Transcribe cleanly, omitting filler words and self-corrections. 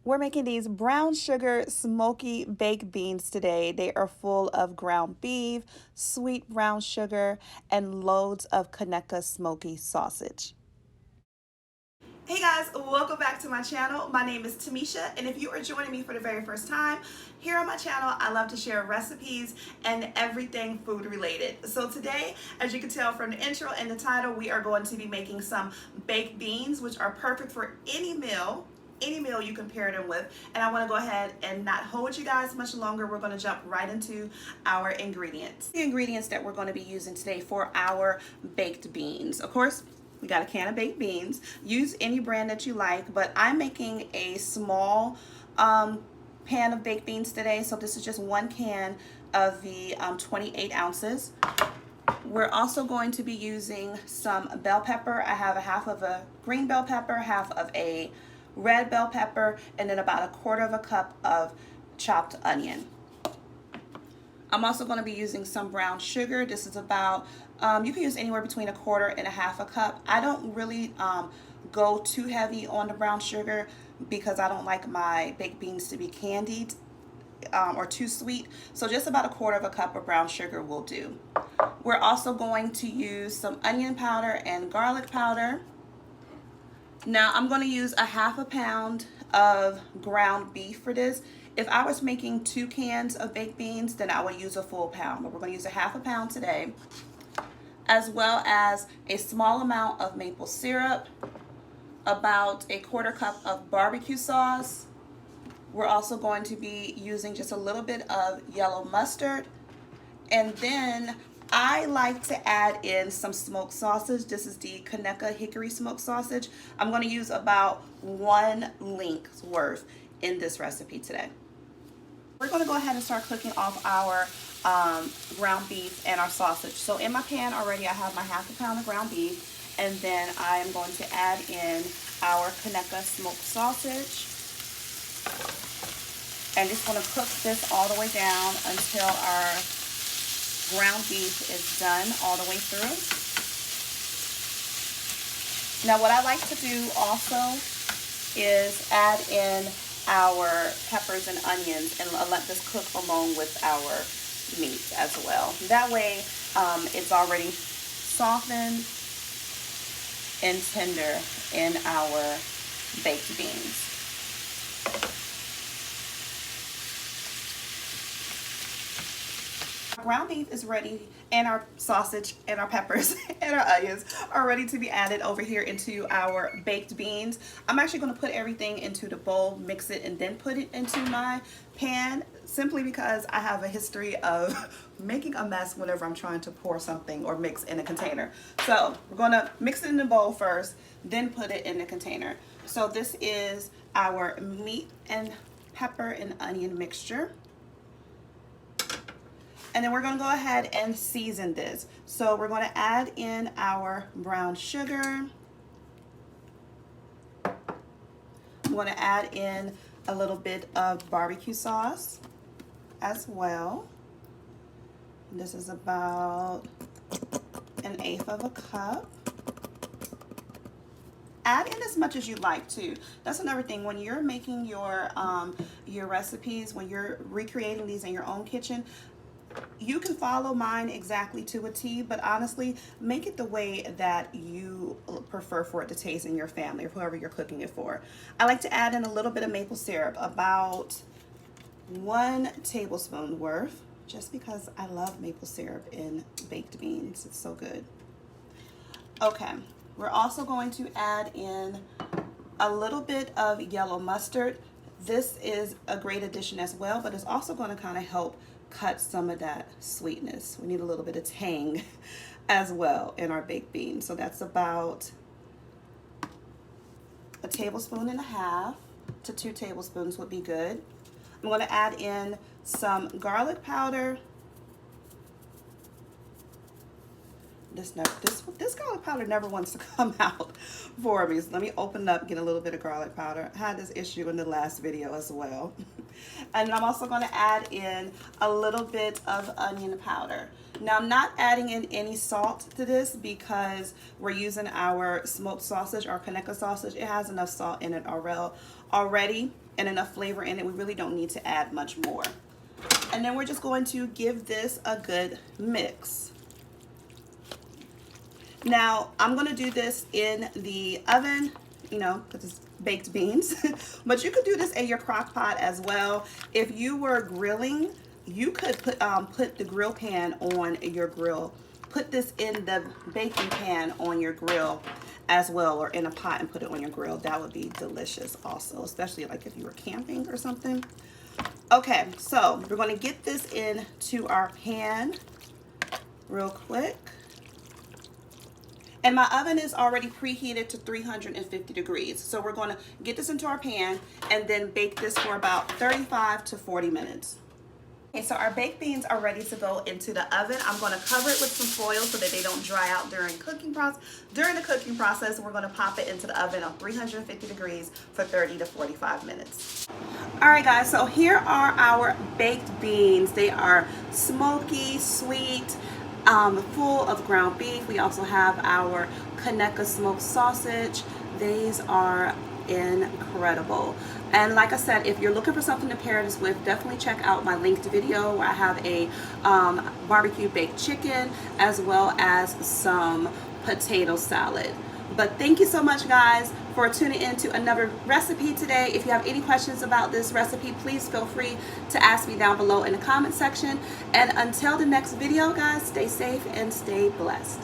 We're making these brown sugar smoky baked beans today. They are full of ground beef, sweet brown sugar, and loads of Conecuh smoky sausage. Hey guys, welcome back to my channel. My name is Tamisha, and if you are joining me for the very first time, here on my channel, I love to share recipes and everything food related. So today, as you can tell from the intro and the title, we are going to be making some baked beans, which are perfect for any meal you can pair them with. And I want to go ahead and not hold you guys much longer. We're going to jump right into our ingredients. The ingredients that we're going to be using today for our baked beans. Of course, we got a can of baked beans. Use any brand that you like, but I'm making a small pan of baked beans today. So this is just one can of the 28 ounces. We're also going to be using some bell pepper. I have a half of a green bell pepper, half of a red bell pepper, and then about 1/4 cup of chopped onion. I'm also going to be using some brown sugar. This is about, you can use anywhere between 1/4 and 1/2 cup. I don't really go too heavy on the brown sugar because I don't like my baked beans to be candied or too sweet. So just about 1/4 cup of brown sugar will do. We're also going to use some onion powder and garlic powder. Now I'm going to use a 1/2 pound of ground beef for this. If I was making 2 cans of baked beans, then I would use a full pound, but we're going to use a 1/2 pound today, as well as a small amount of maple syrup, about 1/4 cup of barbecue sauce. We're also going to be using just a little bit of yellow mustard, and then I like to add in some smoked sausage. This is the Conecuh hickory smoked sausage. I'm going to use about 1 link's worth in this recipe today. We're going to go ahead and start cooking off our ground beef and our sausage. So in my pan already I have my 1/2 pound of ground beef, and then I am going to add in our Conecuh smoked sausage. And just going to cook this all the way down until our ground beef is done all the way through. Now what I like to do also is add in our peppers and onions and let this cook along with our meat as well. That way it's already softened and tender in our baked beans. Ground beef is ready, and our sausage and our peppers and our onions are ready to be added over here into our baked beans. I'm actually going to put everything into the bowl, mix it, and then put it into my pan, simply because I have a history of making a mess whenever I'm trying to pour something or mix in a container. So we're going to mix it in the bowl first, then put it in the container. So this is our meat and pepper and onion mixture. And then we're going to go ahead and season this. So we're going to add in our brown sugar. I'm going to add in a little bit of barbecue sauce as well. This is about 1/8 cup. Add in as much as you like to. That's another thing. When you're making your recipes, when you're recreating these in your own kitchen, you can follow mine exactly to a T, but honestly, make it the way that you prefer for it to taste in your family or whoever you're cooking it for. I like to add in a little bit of maple syrup, about 1 tablespoon worth, just because I love maple syrup in baked beans. It's so good. Okay, we're also going to add in a little bit of yellow mustard. This is a great addition as well, but it's also going to kind of help cut some of that sweetness. We need a little bit of tang as well in our baked beans. So that's about 1.5 tablespoons to 2 tablespoons would be good. I'm going to add in some garlic powder. This garlic powder never wants to come out for me. So let me open up, get a little bit of garlic powder. I had this issue in the last video as well. And I'm also going to add in a little bit of onion powder. Now I'm not adding in any salt to this because we're using our smoked sausage, our Conecuh sausage. It has enough salt in it already and enough flavor in it. We really don't need to add much more. And then we're just going to give this a good mix. Now, I'm going to do this in the oven, you know, because it's baked beans. But you could do this in your crock pot as well. If you were grilling, you could put the grill pan on your grill. Put this in the baking pan on your grill as well, or in a pot and put it on your grill. That would be delicious also, especially like if you were camping or something. Okay, so we're going to get this into our pan real quick. And my oven is already preheated to 350 degrees. So we're going to get this into our pan and then bake this for about 35 to 40 minutes. Okay, so our baked beans are ready to go into the oven. I'm going to cover it with some foil so that they don't dry out during cooking process. During the cooking process, we're going to pop it into the oven on 350 degrees for 30 to 45 minutes. All right, guys, so here are our baked beans. They are smoky, sweet, full of ground beef. We also have our Conecuh smoked sausage. These are incredible. And like I said, if you're looking for something to pair this with, definitely check out my linked video where I have a barbecue baked chicken as well as some potato salad. But thank you so much, guys, for tuning in to another recipe today. If you have any questions about this recipe, please feel free to ask me down below in the comment section. And until the next video, guys, stay safe and stay blessed.